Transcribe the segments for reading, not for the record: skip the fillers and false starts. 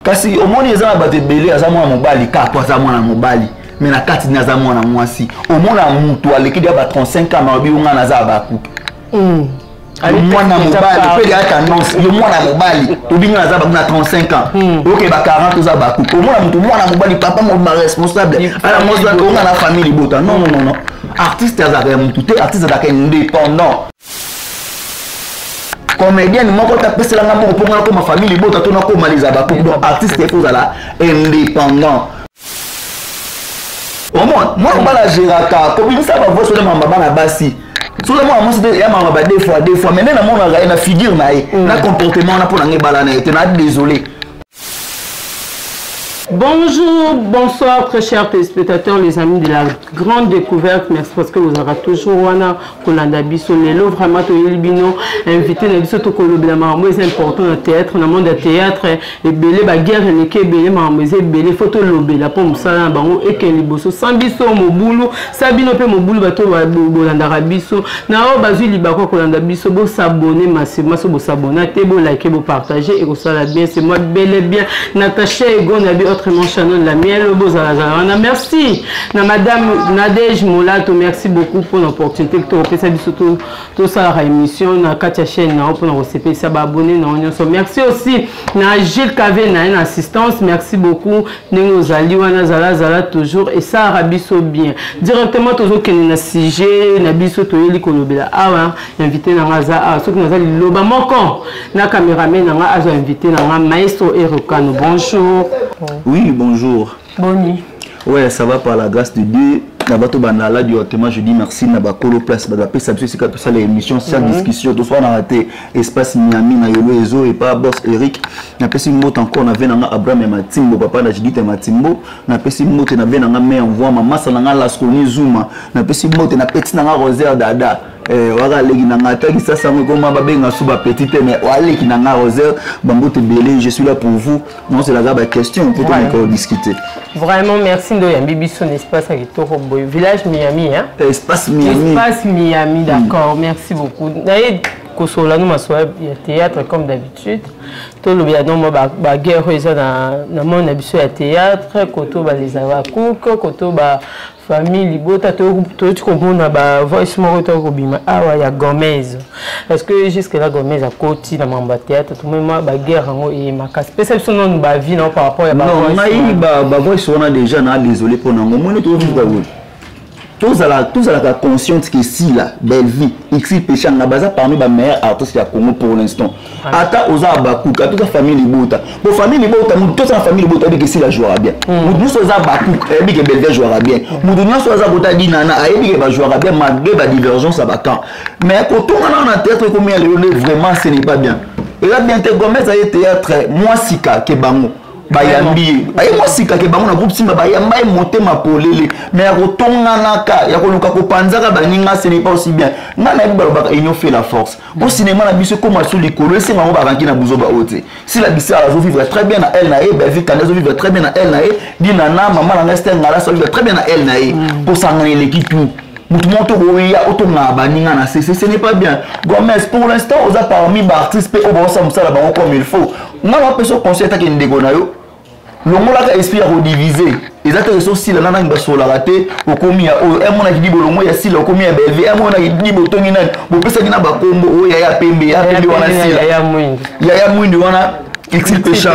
kasi omoni eza ba te belé aza mwana mobali ka po aza mwana mobali mais na kati ni aza mwana mwasi omona mutu aleki dia ba 35 ans na obi nga na za ba couple mwana mobali pe ya tendance yo mwana mobali obi nga na za ba na 35 ans OK ba 40 za ba couple omona mutu mwana mobali papa mo responsable ala mo za ko nga na famille bota non artiste aza mutu te artiste aza indépendant comédien moko ta pesa nga mo ponga ko ma famille bota to na ko maliza ba couple donc artiste il faut la indépendant au moins moi bala géraka ko bi ça va voir sur le mamba bana basi sur le moi c'est ya mamba deux fois mais na mo na figure na comportement na pour na bala na été na désolé. Bonjour, bonsoir très chers téléspectateurs, les amis de la grande découverte. Merci parce que vous aurez toujours Wana Kolanda Biso Lelo vraiment Toyelibino invité na biso to kolobela maman c'est important dans théâtre dans le monde du théâtre et belé ba guerre ne ke belé maman c'est belé photo lobela pour musala bango et que liboso sans biso mobulu sabino pe mobulu bato ba bolanda biso na o bazui libako kolanda biso bo s'abonner massivement so bo s'abonner te bo liker bo partager et ko sala bien c'est moi bel et bien Natacha Ego na autrement Shannon la mienne Bozala. Merci na madame Nadège Molato, merci beaucoup pour l'opportunité que tu as fait surtout tout ça la émission na Katia chaîne na pour nous recevoir ça abonner na on merci aussi na Gilles Kavé na une assistance merci beaucoup nengo zali wana zala toujours et ça rabiso bien directement toujours que na sujet na biso to yeli kolobela awa invité na ngaza a ceux qui nous allons loba moko na caméraman na azo invité na maestro Erokano bonjour. Oui, bonjour. Bonne nuit. Ouais, ça va par la grâce de Dieu. Nabato Banala du hautement, je dis merci Nabakolo place Badapé ça c'est tout ça les émissions ça discussion tout soit dans espace Miami na Yolo Ezo et pas boss Eric na pesi moto encore na venanga Abraham et Matimbo papa na Judith et Matimbo na pesi moto na venanga mais envoie mama salanga la skoni Zuma na pesi moto na petit nanga Rosaire Dada waka leki nanga taki sasa ngoma babenga suba petite mais waleki nanga Rosaire bambote belé je suis là pour vous non c'est la grave question pour qu'on discuter vraiment merci de Yambibi son espace avec Toro village Miami hein espace Miami d'accord merci beaucoup d'ailleurs Kosola nous m'assoit théâtre comme d'habitude tout le bien non ba guerre na mon habitude à théâtre koto ba les avacook koto ba famille libota to tu comprends na ba voice moko to kobima awa ya Gomez parce que jusque là Gomez a côté na mamba théâtre tout même ba guerre ngo et makas perception non ba vie non par rapport à ba non ba voice on a déjà na désolé pour nango moi to vivre tous à la conscience que si la belle vie ici péché na baza parmi les meilleurs artistes à Congo pour l'instant ata oza bakouk à toute la famille libota pour famille libota nous toute la famille libota dit que si la jouera bien nous oza bakouk et dit que belle jouera bien nous nous oza bota dit nana et dit que va jouera bien malgré la divergence à bakan mais quand on a un théâtre comme il vraiment ce n'est pas bien et là bien te Gomez a théâtre moi sika ke bango bayambi moi sika ke bango na groupe simba bayamba monter ma polele mais rotonga naka ya koluka ko panzaka baninga ce n'est pas aussi bien ngana ba union fait la force au cinéma na biso comme sur likolo c'est bango baranki na buzoba ote si la bissa la vivre très bien na elle na e ba vite kanzo vivre très bien na elle na e dinana maman na rester ngala so vivre très bien na elle na e pour sangana l'équipe mutu moto boya otonga baninga na ce n'est pas bien Gomez pour l'instant aux a parmi ba artistes pe obosa musala bango comme il faut ngala peso conseil ta ke ndeko na yo longolaka esprit à rediviser les acteurs sont si la nana ngi basola raté okomi ya o emona ki dibo longo ya sila okomi ya belve emona ki dibo tongi nani bo pesa kina ba kombo o ya pembe wana sila ya mwindi wana exil péchant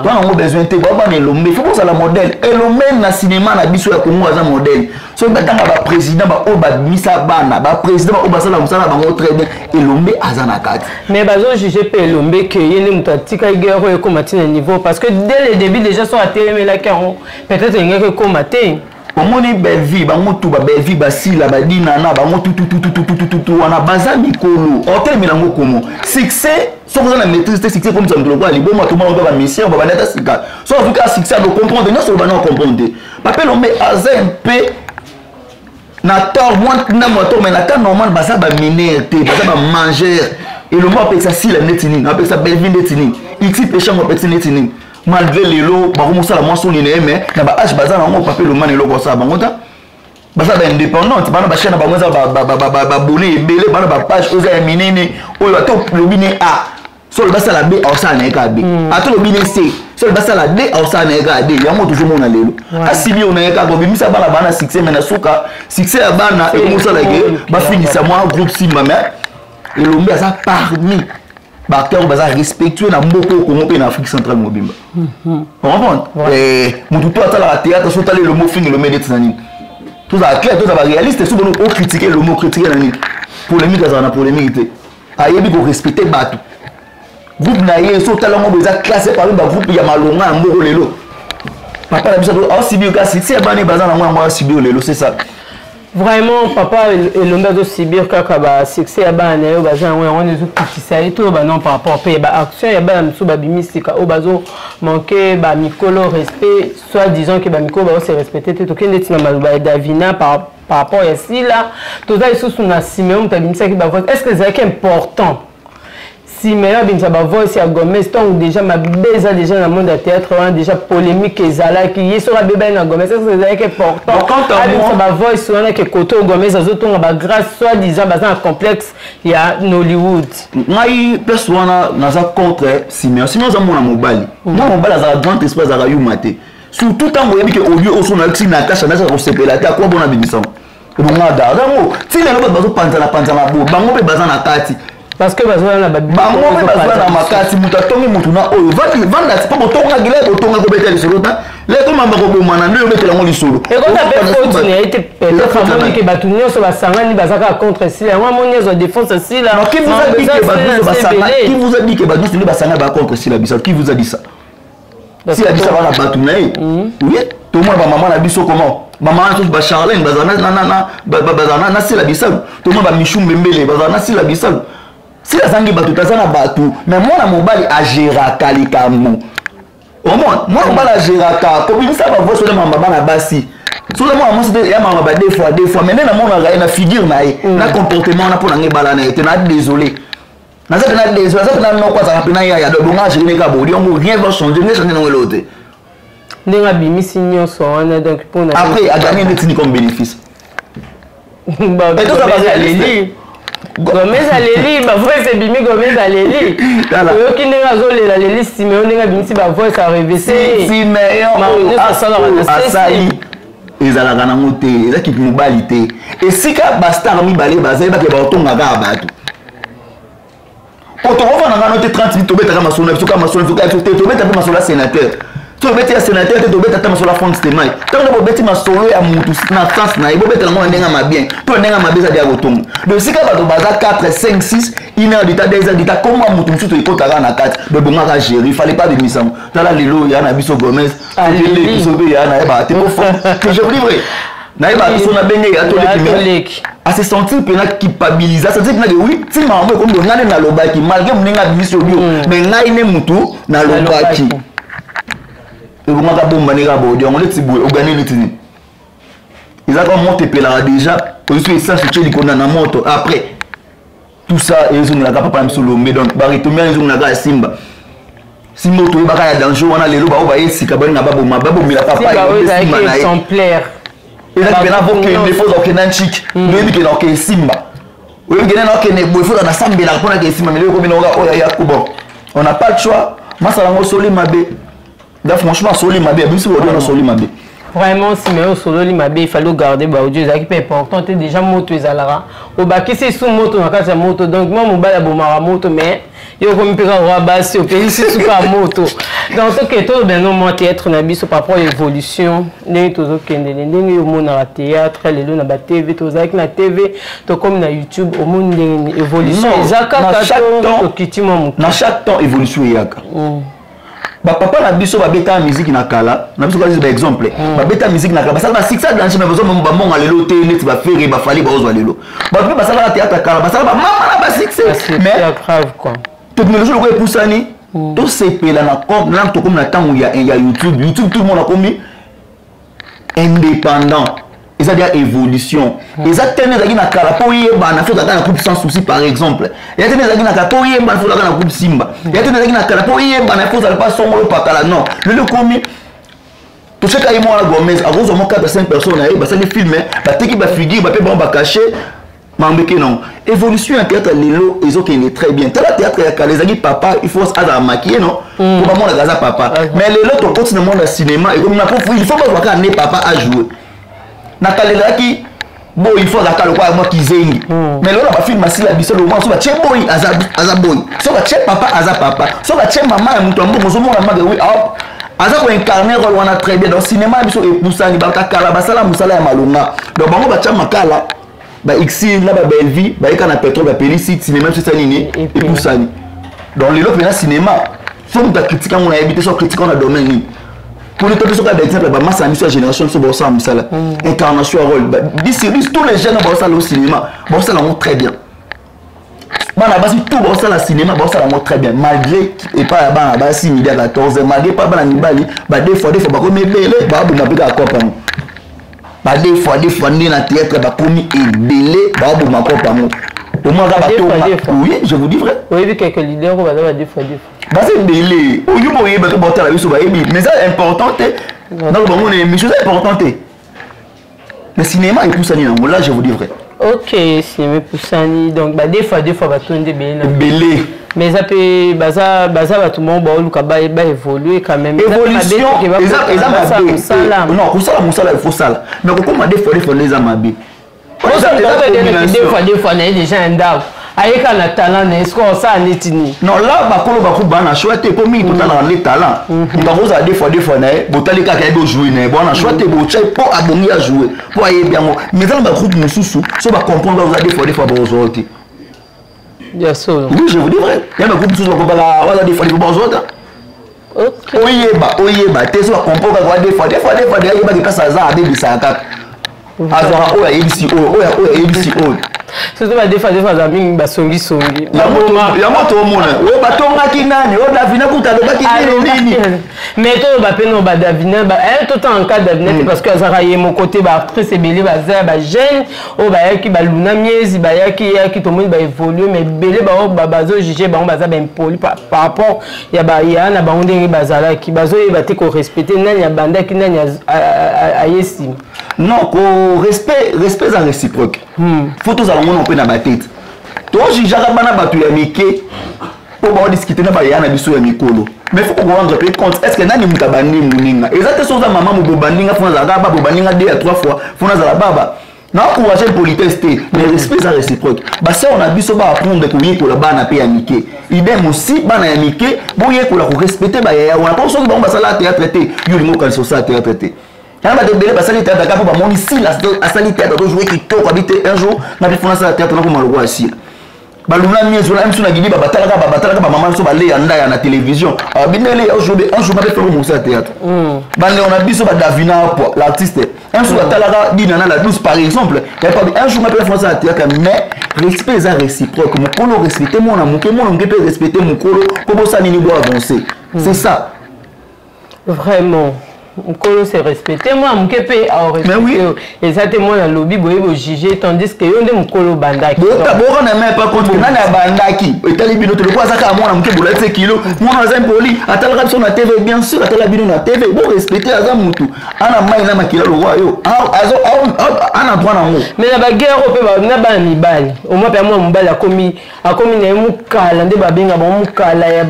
toi on a besoin te ba ba elombe faut ça la modèle elombe na cinéma na biso ya Congo za modèle so betanga ba président ba o ba misa bana ba président ba o ba sala musala bango très bien elombe azana kati mais bazo juger pe elombe que yene mutatika guerre ko matina niveau parce que dès le début déjà sont à télé mais là peut-être il y a que commater omoni belle vie bango tu ba belle vie basila ba dinana bango tout wana baza mikolo hôtel milango komo succès so vous avez la maîtrise de succès comme ça ndolo ba liboma tout monde ba mission ba neta sika so vous ka succès de comprendre non seulement non comprendre papel on met azmp na tort moi na moto mais na temps normal baza ba minerte baza ba manger et le mot avec ça si la netini avec ça belle vie netini ici péché mo petit netini malgré les lots ba ko sala moi son ni mais na ba âge baza na mo papel le man lo ko ça bango ta baza ba indépendante bana ba chaîne ba moza ba bonné belé bana ba page oza minene oyo to lobine a so le basa la B au ça na ka B ato lobine C seul basa la dé au ça nega dé ya mo toujours mon lelo asibi on nega ko bimisa bana bana succès mais na suka succès ya bana et mo ça la ke ba finisa moi groupe Simba mais et l'ombe ça parmi ba acteur baza respectueux na mboko ko ngopé na Afrique centrale mobimba on comprend mo tout à la théâtre so tale le mot fin le médiat nani tout ça clair tout ça réaliste sous bon au critiquer le mot critiquer nani polémique ça na polémique ayebi ko respecter bato groupe na ye so tala mo beza classé par ba groupe ya malonga ya mboko lelo papa la biso au sibio kasi si bani bazana moi sibio lelo c'est ça vraiment papa elomba do sibio kaka ba succès ya bana yo bazana on les okutisa et tout ba non par rapport pe ba action ya bana mso ba bimisika o bazo manquer ba mikolo respect soit disons que ba mikolo ba se respecter tout kende tina maluba Davina par rapport à ici là tout ça sous na Simeon tabimisa ki ba vote est-ce que c'est important si meilleur binza ba voice ya Gomez donc déjà ma beza déjà dans le monde du théâtre déjà polémique ezala qui yi sera bébé na Gomez c'est important quand on ba voice on a que côté Gomez azotonga ba grâce soit disant bazan complexe ya Hollywood ngai persona naza contre Simeon za mona mobali mobali za grand espace za yumate surtout tant moyebi que au lieu au son Natasha na ko sepela ta quoi bona binisa bonga da ngo ti le no bazo panzana bo bango pe bazana kati parce que bazana na babi bango pe bazana makati mutatongi mutu na oyo vanda pas botonga gile botonga ko betela solo ta le ko mamba ko bomana ndio betela ngo lisolo et quand ça fait faute il a été fameux que batu nyonso basangani bazaka contre si moi mon nyezo défense si là qui vous a dit que batu basangani qui vous a dit que batu ni basangani ba contre si la bisa qui vous a dit ça si la bisa ba batu na oui tout le monde va maman na biso comment maman tous ba Charlène bazana na si la bisa tout le monde va Michou Mbembele bazana si la bisa si la zangi batu tazana batu mais moi na mobali a géraka likambo au moins moi mobali a géraka ko binisa ba voix sur le mamba na basi sur le moi c'est ya mamba deux fois mais na mon na figure na comportement na pour na ngebala na été na désolé na ça na désolé ça na no kwa za pena ya do bonga je ne ka bodi on rien va changer dans l'autre ndinga bimisi nyonso wana donc pour na après a gagné net ni comme bénéfice bah et tout ça va aller Gomez aleli ba voix c'est bimi Gomez aleli yo ki ndinga zolela leli Simeon ndinga bimisi ba voix ça réveiller Simeon asali ezalaka na mote eza ki mobali te esika bastar mibale bazali ba ke ba otonga ga bato otonga na ngano te 30 minutes tobetaka masolo biso ka masolo tobeta pe masolo sénateur to beti ya sénateur te tobeta ta masolo fond de mai tango bo beti masolo ya mutu na France na ibo beta ngo ndenga mabien to ndenga mabeza dia gotonga de sika bato baza 4 5 6 une heure d'état 2 heures d'état comment mutu msuto ikotaka na kati de bonga ka gérer fallait pas de misamo tala lelo ya na biso Gomez les biso be ya na ba te ko fond que je livre na ba biso na benge ya to leki à se sentir pena culpabilisé ça dit que oui si maman comme do ngane na lobaki malgré mninga biso bio mais ngai ne mutu na lobaki et vous m'avez bon manière à border on est tibou au gagner le tini ils ont monté pela déjà aussi ça c'est chez qu'on a moto après tout ça ils ont la papa même solo mais donc baritomia ils ont la Simba si moto ba ka danger on a les loba ba yesi ka ba na babo mababo mila papa Simba exemplaire et là ben avant que les faut que nan chic lui que donc Simba oui que nan que ne bo faut na sambela pour que Simba mais ko binoga o ya kubo on n'a pas le choix masala ngo soli mabe. Franchement, Soli Mabé, Soli Mabé. Vraiment, si mais Soli Mabé, il fallait garder Baudjou, c'est important. Tu es déjà moto et zalara. Au bas, qui c'est sous moto, dans la moto. Donc, moi, mon bal a bomara moto, mais il y a comme un roi basse au pays, c'est sous la moto. Donc, ce qui est tout, ben non, moi, théâtre, n'a bis par rapport à l'évolution. Les tous autres qui ont des monde dans le théâtre, les lois dans la TV, tous avec la TV, tout comme dans YouTube, au monde évolution. Dans chaque temps, évolution est yaka. Ba papa na biso ba beta musique na kala na biso kwa exemple ba beta musique na kala ba sala 6 dans chez besoin ba monga lelo te net ba faire ba fali ba ozwa lelo ba pe ba sala théâtre kala ba sala ba mama na ba 6 mais grave quoi technologie ko epusani to sepela na comme na to comme na tango ya YouTube tout le monde a commis indépendant c'est-à-dire évolution exactement zaki na kala po yeba na fota na coupe sans souci par exemple il y a des zaki na kala po yeba na fota na coupe Simba il y a des zaki na kala po yeba na fota pas songo pa kala non le commis tout ce qu'il moi Gomez à cause de 4 5 personnes ba ça les filmer ba teki ba figure ba pe bon ba cacher Mambeke non. Évolution en théâtre lelo ils ont est très bien. Tala théâtre ya kalezaki papa il faut à maquiller non. Pour pas mon gaza papa. Mais lelo to continue dans le cinéma et comme na il faut pas voir que papa a joué. Na kalezaki bon il faut zakalo kwa moi kizengi. Mais lelo ba film asila biso le moment so ba che boy aza boy. So ba che papa aza papa. So ba che maman ya mutu ambo mozo mona maga oui hop. Aza ko incarner rôle wana très bien dans cinéma biso et poussani ba kala basala musala ya malonga. Donc bango ba cha makala bah ici là bah belle vie bah il y a un pétrole bah pélicite cinéma c'est ça nini et tout ça dans les autres cinéma faut nous critiquer on a habité sur critiquer on a domaine pour les autres sur par exemple bah masse amitié génération sur bossa musala incarnation rôle bah d'ici tous les jeunes bossa au cinéma bossa la montre très bien bah la base tout bossa la cinéma bossa la montre très bien malgré et pas bah 6 midi à 14 malgré pas bah nibali bah des fois bah comme belé bah vous n'avez pas quoi bah des fois ni na théâtre bah commis et belé bah vous m'en pas moi au moins oui je vous dis vrai oui vu quelques leaders on va dire des fois bah c'est belé au lieu boyer bah que la biso bah mais ça important donc bon on est mais chose importante le cinéma et tout ça là je vous dis vrai ok cinéma pour ça donc bah des fois bah tout est belé mais ça peut baza tout le monde va évoluer quand même évolution non pour ça il faut ça mais comment des fois les amabis des fois déjà un dab ayeka na talent na est-ce qu'on ça netini non là bakolo bakuba na chouette pour mi total dans les talents bakoza des fois na botali kaka ebe jouer na bon na chouette boche pour abongi à jouer pour ayer bien mais dans ba groupe mususu so ba comprendre vous des fois bozoti bien sûr oui je vous dis vrai il y a un groupe mususu ba wala des fois bozoti OK oyeba te so ba comprendre des fois yeba ki kasa za abebisa kaka azara oya yebisi oya yebisi surtout des fois amis basongi ya moto omona o batongaki nani o Davina kutalo baki nini mais to ba peno ba Davina ba tout en cas Davina parce que azara ye mon côté ba actrice belé ba za ba jeune o ba yaki ba luna miezi ba yaki to monde ba évoluer mais belé ba bazo juger ba baza ba impoli par rapport ya ba ya na ba ndenge bazala ki bazo ba te ko respecter nani ya banda ki nani ayesi non ko respect à réciproque photos à on peut na ba tête to jijaka bana batu ya mike pour ba discuter na ba ya na biso ya mikolo mais faut qu'on rendre compte est-ce que nani mutabandi muninga exactement so za maman mubandinga fona za baba bobandinga 2 à 3 fois fona za baba na encourager politesse mais respect à réciproque bah ça on a biso ba apprendre ko yeko la bana pe ya mike idem aussi bana ya mike bo yeko la ko respecter ba ya on a pas so ba on sala théâtre traité yo limo kan so ça théâtre traité quand on a débélé parce que théâtre pour mon ici la salle théâtre doit jouer qui tôt habiter un jour na bifuna ça théâtre na ko malwa ici baluna miezo la msuna gidi batalaka ba maman so balé anda ya na télévision abinele un jour ma faire mon ça théâtre bande on a biso ba Davina l'artiste un jour batalaka dinana la 12 par exemple il y a pas un jour ma faire ça théâtre mais respect ça réciproque mon kolo respecter mon amour que mon on peut respecter mon kolo pour ça ni doit avancer c'est ça vraiment Mukolo c'est respecté moi mkepe a respecté et ça témoin dans lobby boye bo juger tandis que yonde mukolo bandaki boko na même pas contre nana bandaki etali bino to kwa saka mwana mkebu la 7 kilo mwana za impoli atala biso na TV bien sûr atala bino na TV bo respecter aza mutu ana mai na makila lo yo azo ana droit na ngo mais na ba guerre ope ba na ba mibali au moins pe moi mobali akomi na mukala nde ba benga ba mukala ya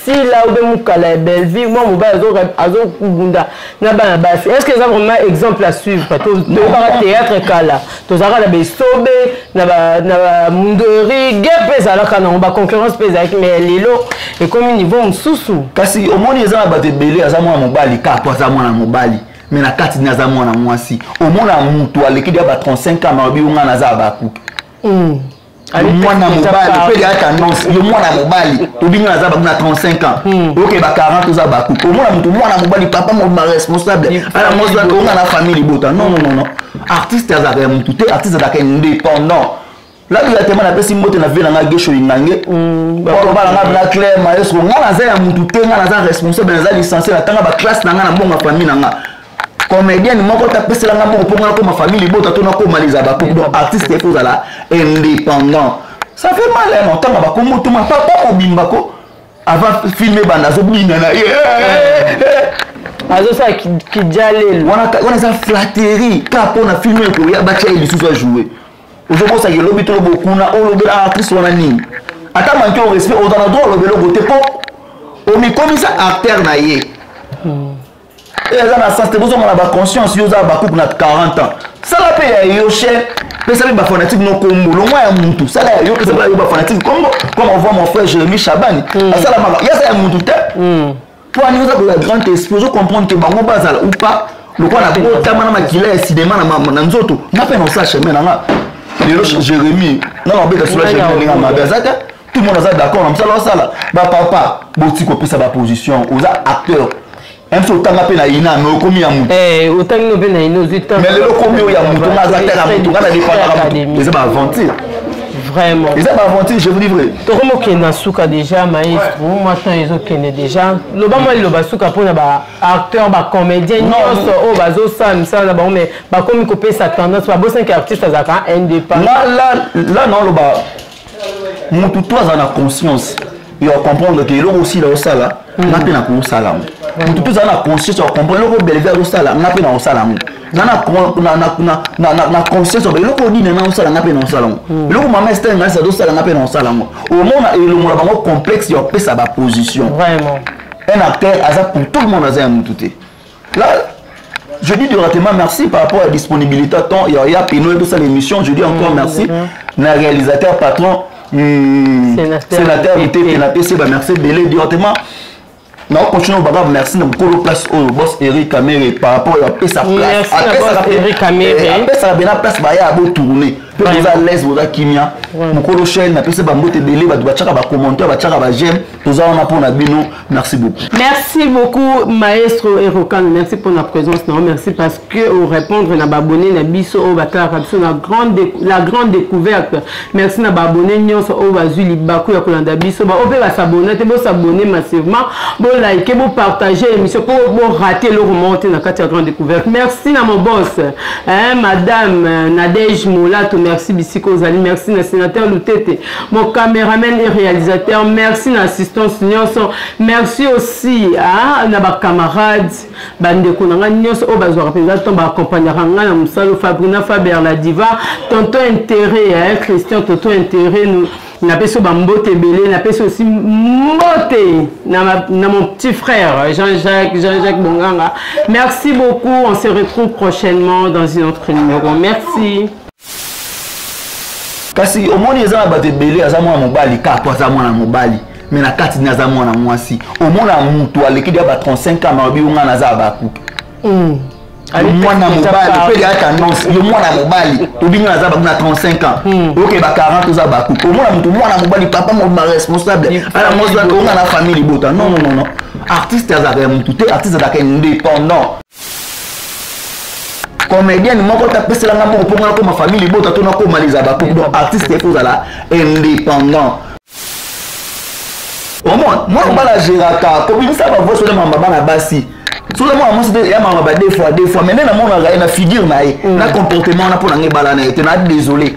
sila obe mukala ya Belleville moi mobali azo kubunda na bana basi est-ce que ça vraiment exemple à suivre to ba théâtre kala to zaka na besobe na ba mundori gepe za la kana ba concurrence pesa mais lelo et comme niveau msusu kasi omoni eza ba te belé aza mwana mobali ka to aza mwana mobali mais na kati na aza mwana mwasi omona mutu alekidi ba 35 ans mabi unga na za ba kuki mwana mobali pe ya tendance yo mwana mobali tobinga na za ba na 35 ans OK ba 40 za ba kuki omona mutu mwana mobali papa mo responsable ala mo za unga na famille bota non artiste za ka mutu te artiste za ka indépendant là il y a tellement de personnes qui na vie na gesho lingange ba ba na clair maestro ngana za ya mutu te ngana za responsable na za licencié na tanga ba classe na ngana bonga famille na nga comédien moko ta pesa nga bongo pour nga ko ma famille bota to na ko maliza ba donc artiste il faut la indépendant ça fait mal hein tanga ba ko mutu ma papa obimba ko avant filmer banda zo bina na azo ça qui jalel wana za flatterie ka pour na filmer ko ya ba cha il sous jouer Aujourd'hui, ça y est, l'objet de beaucoup, on a artiste, on a ni. Attends, manquer au respect, on a droit au côté pour. On met comme ça acteur naïe. Et là, dans le sens, c'est pour ça qu'on a la conscience, on a 40 ans. Ça la paye, yo cher. Mais ça va fanatique non comme le moins à mon tout. Ça là, yo ça va fanatique comme on voit mon frère Jérémy Chabani. Ça là, il y a ça mon tout. Pour nous ça la grande explosion comprendre que bango bazala ou pas. Le quoi na beau tamana makila cinéma na nzoto. Na pe non ça chemin na. Jérémy, non on peut sur la chemin na mabazaka. Tout le monde est d'accord, on ça là. Ba papa, boti ko pesa ba position, aux acteurs. Même si autant appelé na ina mais komi ya mutu. Autant no be na ino zita. Mais le komi ya mutu na acteur mutu kana dépendre. Ils va aventure. Vraiment. Ils va aventure, je vous dis vrai. Toromo kena suka déjà maestro, moi tant ils ont kena déjà. Loba moi loba suka pona ba acteur ba comédien nyonso o bazo sam ça là ba mais ba komi ko pesa tendance ba bo 5 artistes azaka indépendant. Là non loba. Mutu toi en a conscience. Il va comprendre que l'eau aussi là au sala, n'a pas na ko sala. Mutu toi en a conscience, il va comprendre l'eau belvé au sala, n'a pas na au sala. Na conscience, l'eau dit na au sala, n'a pas na au sala. L'eau maman est na ça do sala, n'a pas na au sala. Au monde et le monde ba complexe, il a fait sa position. Vraiment. Un acteur azap pour tout le monde a un mutu. Là je dis directement merci par rapport à la disponibilité. Il y a Pino et tout ça l'émission. Je dis encore merci. Na réalisateur patron. Sénateur merci Belé directement. Non, continuons merci de beaucoup place au boss Eric Caméré par rapport à sa place. Merci Eric Caméré. Après ça bien place ba ya beau tourner. Peu vous à l'aise vous kimia. Mokolo chaîne na pesa ba mbote Belé ba tchaka ba commentaire ba tchaka ba j'aime. Tous on a pour na bino. Merci beaucoup. Merci beaucoup maestro Erokan. Merci pour la présence. Non, merci parce que au répondre na abonné na biso au batala biso la grande découverte. Merci na abonné nyonso au bazuli baku ya kolanda biso ba ope ba s'abonner te bo s'abonner massivement. Bon like, vous partagez l'émission pour rater le remonter dans la grande découverte. Merci à mon boss, madame Nadège Moulato, merci Bissiko Zali, merci à sénateur Loutete, mon caméraman et réalisateur, merci à l'assistance Nyonso, merci aussi à nos camarades, Bande Konanga Nyonso, au Bazo représentant, accompagnera na Moussalo Fabrina Faber la diva, tonton intérêt, Christian, tonton intérêt, nous. Na peso bambote belé, na peso aussi mbote na mon petit frère Jean-Jacques Bonganga. Merci beaucoup, on se retrouve prochainement dans un autre numéro. Merci. Kasi omoni eza bate belé azamwa mobali ka to azamwa na mobali. Mais na kati na azamwa na mwasi. Omona mutu aleki dia ba 35 ans mabi unga na za ba ku. Le mwana mobali, peut dire annonce, le mwana mobali, tu bien na za ba 35 ans. OK ba 40 za ba ku. Omona mutu mwana mobali papa mo responsable. Ala mo za ko na famille bota. Non. Artiste azaka mutu te artiste azaka indépendant. Comédien moko ta pesela ngamo pour ngana ko ma famille bota to na ko maliza ba ku. Donc artiste il faut ala indépendant. Moi bala géraka, ko bin sa ba voix sur le mamba na basi. Sur le moment il y a des fois mais na mona na figure na comportement na pour na ngebala na été na désolé.